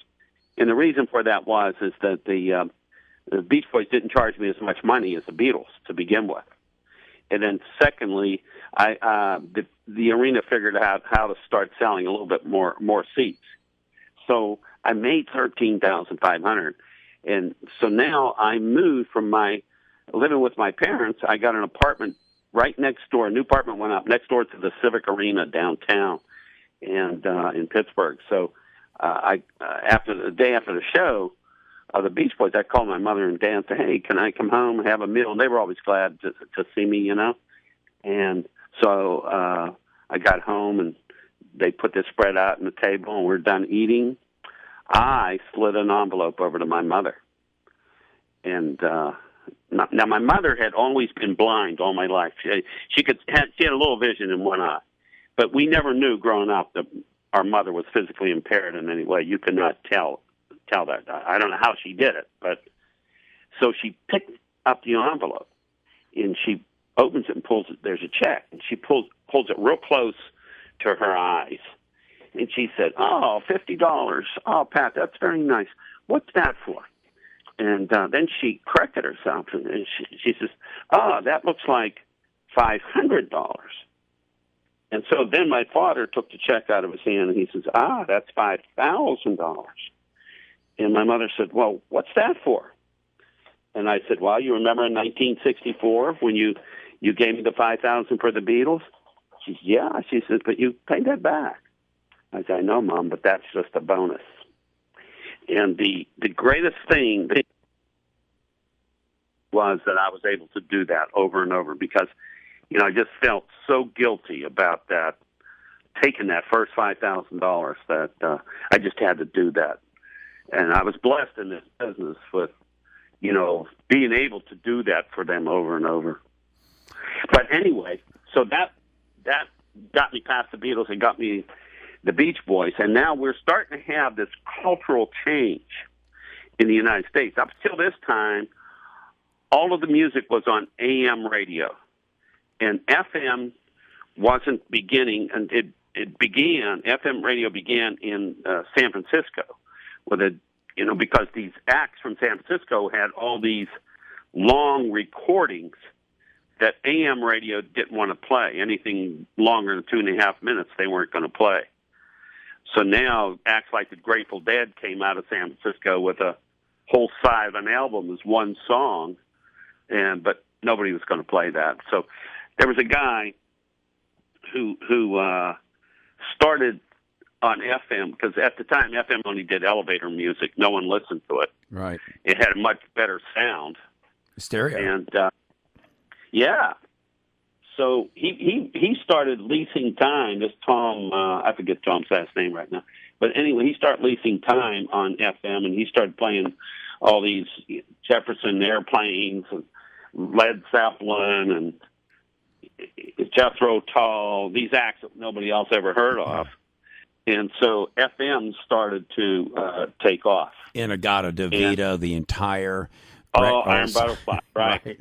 And the reason for that is that the Beach Boys didn't charge me as much money as the Beatles to begin with. And then secondly, the arena figured out how to start selling a little bit more seats. So I made $13,500. And so now I moved from living with my parents. I got an apartment right next door. A new apartment went up next door to the Civic Arena downtown and in Pittsburgh. So after the show of the Beach Boys, I called my mother and dad and said, "Hey, can I come home and have a meal?" And they were always glad to see me, And so I got home, and they put this spread out on the table, and we're done eating. I slid an envelope over to my mother. And now my mother had always been blind all my life. She had a little vision in one eye. But we never knew growing up that our mother was physically impaired in any way. You could not tell that. I don't know how she did it, but so she picked up the envelope and she opens it and pulls it. There's a check, and she holds it real close to her eyes, and she said, "Oh, $50. Oh, Pat, that's very nice. What's that for?" And then she corrected herself, and she says, "Oh, that looks like $500. And so then my father took the check out of his hand, and he says, "That's $5,000. And my mother said, "Well, what's that for?" And I said, "Well, you remember in 1964 when you gave me the $5,000 for the Beatles?" She said, "Yeah." She said, "But you paid that back." I said, "I know, Mom, but that's just a bonus." And the greatest thing was that I was able to do that over and over because, I just felt so guilty about that, taking that first $5,000 that I just had to do that. And I was blessed in this business with, being able to do that for them over and over. But anyway, so that got me past the Beatles and got me the Beach Boys. And now we're starting to have this cultural change in the United States. Up till this time, all of the music was on AM radio. And FM wasn't beginning, and FM radio began in San Francisco, because these acts from San Francisco had all these long recordings that AM radio didn't want to play. Anything longer than 2.5 minutes, they weren't going to play. So now acts like the Grateful Dead came out of San Francisco with a whole side of an album as one song, but nobody was going to play that. So there was a guy who started on FM, because at the time FM only did elevator music. No one listened to it. Right. It had a much better sound. Stereo. And yeah. So he started leasing time. This Tom, I forget Tom's last name right now. But anyway, he started leasing time on FM, and he started playing all these Jefferson Airplanes and Led Zeppelin and Jethro Tull, these acts that nobody else ever heard of. And so FM started to take off. Inagata DeVita, the entire... Iron Butterfly, right.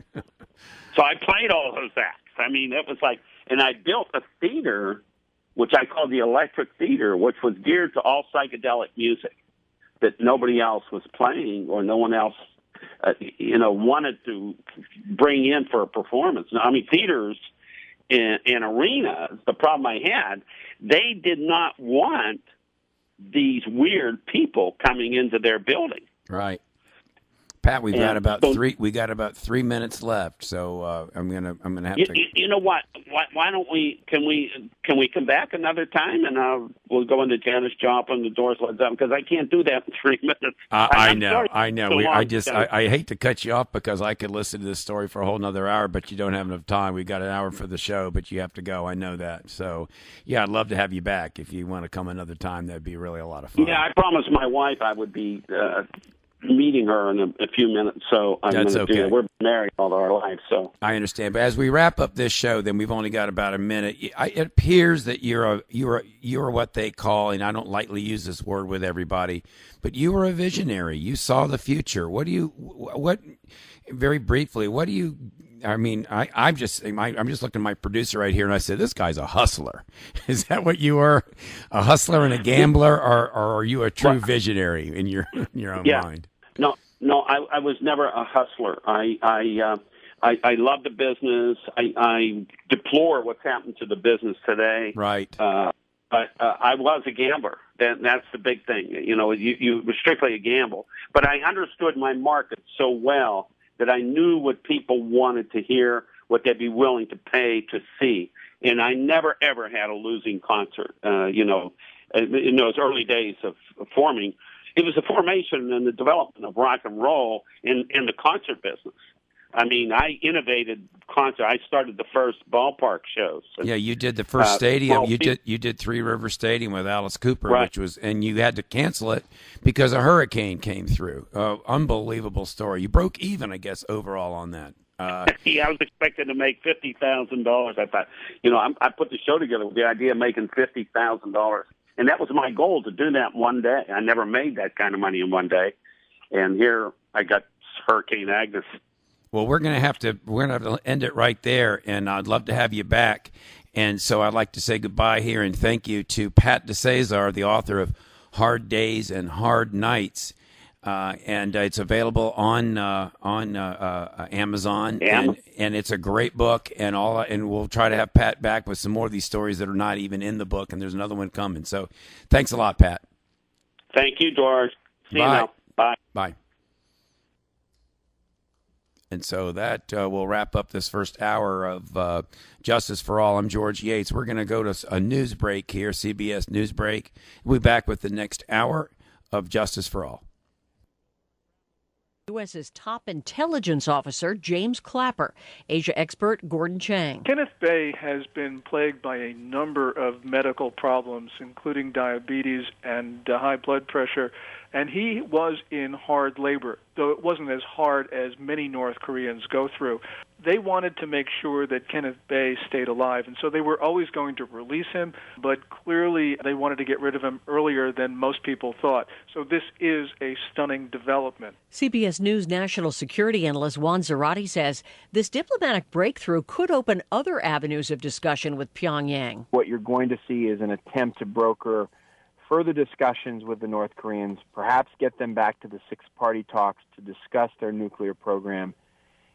So I played all those acts. I mean, it was like... And I built a theater, which I called the Electric Theater, which was geared to all psychedelic music that nobody else was playing or no one else, wanted to bring in for a performance. Now, I mean, theaters... In arenas, the problem I had, they did not want these weird people coming into their building. Right, Pat. We got about 3 minutes left, so I'm gonna have to. You know what? Why don't we? Can we come back another time and we'll go into Janis Joplin, the Doors, Led Zeppelin, because I can't do that in 3 minutes. I know. I hate to cut you off because I could listen to this story for a whole nother hour, but you don't have enough time. We got an hour for the show, but you have to go. I know that. So yeah, I'd love to have you back if you want to come another time. That'd be really a lot of fun. Yeah, I promised my wife I would be meeting her in a few minutes, so I'm going to do it. We're married all our lives, so I understand. But as we wrap up this show, then we've only got about a minute. It appears that you're what they call, and I don't lightly use this word with everybody, but you were a visionary. You saw the future. Very briefly, what do you? I mean, I'm just looking at my producer right here, and I said, "This guy's a hustler." Is that what you were, a hustler and a gambler, or are you a true visionary in your own mind? No, I was never a hustler. I love the business. I deplore what's happened to the business today. Right. But I was a gambler. That's the big thing. You were strictly a gamble. But I understood my market so well that I knew what people wanted to hear, what they'd be willing to pay to see. And I never, ever had a losing concert. In those early days of forming, it was the formation and the development of rock and roll in the concert business. I mean, I innovated concert. I started the first ballpark shows. Yeah, you did the first stadium. You did Three River Stadium with Alice Cooper, right. and you had to cancel it because a hurricane came through. Unbelievable story. You broke even, I guess, overall on that. Yeah, I was expecting to make $50,000. I thought, I put the show together with the idea of making $50,000. And that was my goal, to do that one day. I never made that kind of money in one day. And here I got Hurricane Agnes. Well, we're gonna have to end it right there, and I'd love to have you back. And so I'd like to say goodbye here and thank you to Pat Dicesare, the author of Hard Days and Hard Nights, and it's available on Amazon, and it's a great book. And we'll try to have Pat back with some more of these stories that are not even in the book, and there's another one coming. So thanks a lot, Pat. Thank you, George. See you now. Bye. Bye. And so that will wrap up this first hour of Justice for All. I'm George Yates. We're going to go to a news break here, CBS News Break. We'll be back with the next hour of Justice for All. U.S.'s top intelligence officer, James Clapper. Asia expert Gordon Chang. Kenneth Bay has been plagued by a number of medical problems, including diabetes and high blood pressure, and he was in hard labor, though it wasn't as hard as many North Koreans go through. They wanted to make sure that Kenneth Bay stayed alive, and so they were always going to release him, but clearly they wanted to get rid of him earlier than most people thought. So this is a stunning development. CBS News national security analyst Juan Zarate says this diplomatic breakthrough could open other avenues of discussion with Pyongyang. What you're going to see is an attempt to broker further discussions with the North Koreans, perhaps get them back to the six-party talks to discuss their nuclear program.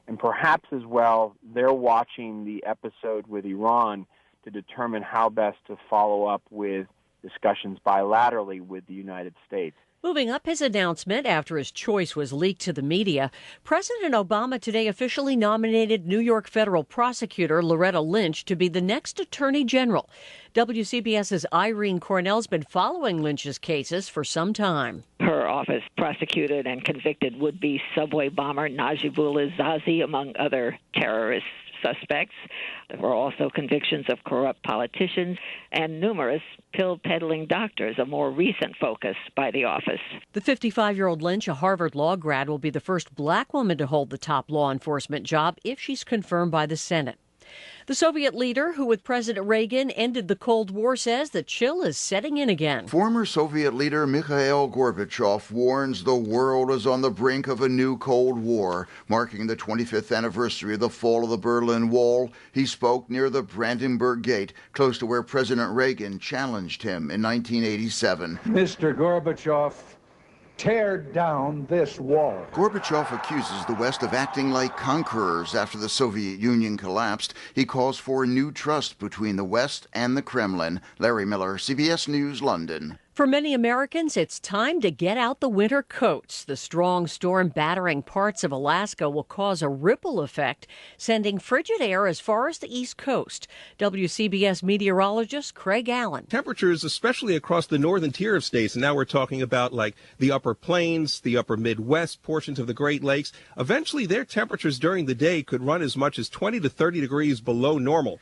And perhaps as well, they're watching the episode with Iran to determine how best to follow up with discussions bilaterally with the United States. Moving up his announcement after his choice was leaked to the media, President Obama today officially nominated New York federal prosecutor Loretta Lynch to be the next attorney general. WCBS's Irene Cornell's been following Lynch's cases for some time. Her office prosecuted and convicted would-be subway bomber Najibullah Zazi, among other terrorist suspects. There were also convictions of corrupt politicians and numerous pill-peddling doctors, a more recent focus by the office. The 55-year-old Lynch, a Harvard law grad, will be the first black woman to hold the top law enforcement job if she's confirmed by the Senate. The Soviet leader, who with President Reagan ended the Cold War, says the chill is setting in again. Former Soviet leader Mikhail Gorbachev warns the world is on the brink of a new Cold War. Marking the 25th anniversary of the fall of the Berlin Wall, he spoke near the Brandenburg Gate, close to where President Reagan challenged him in 1987. Mr. Gorbachev, tear down this wall. Gorbachev accuses the West of acting like conquerors after the Soviet Union collapsed. He calls for a new trust between the West and the Kremlin. Larry Miller, CBS News, London. For many Americans, it's time to get out the winter coats. The strong storm battering parts of Alaska will cause a ripple effect, sending frigid air as far as the East Coast. WCBS meteorologist Craig Allen. Temperatures, especially across the northern tier of states, and now we're talking about like the upper plains, the upper Midwest, portions of the Great Lakes. Eventually, their temperatures during the day could run as much as 20 to 30 degrees below normal.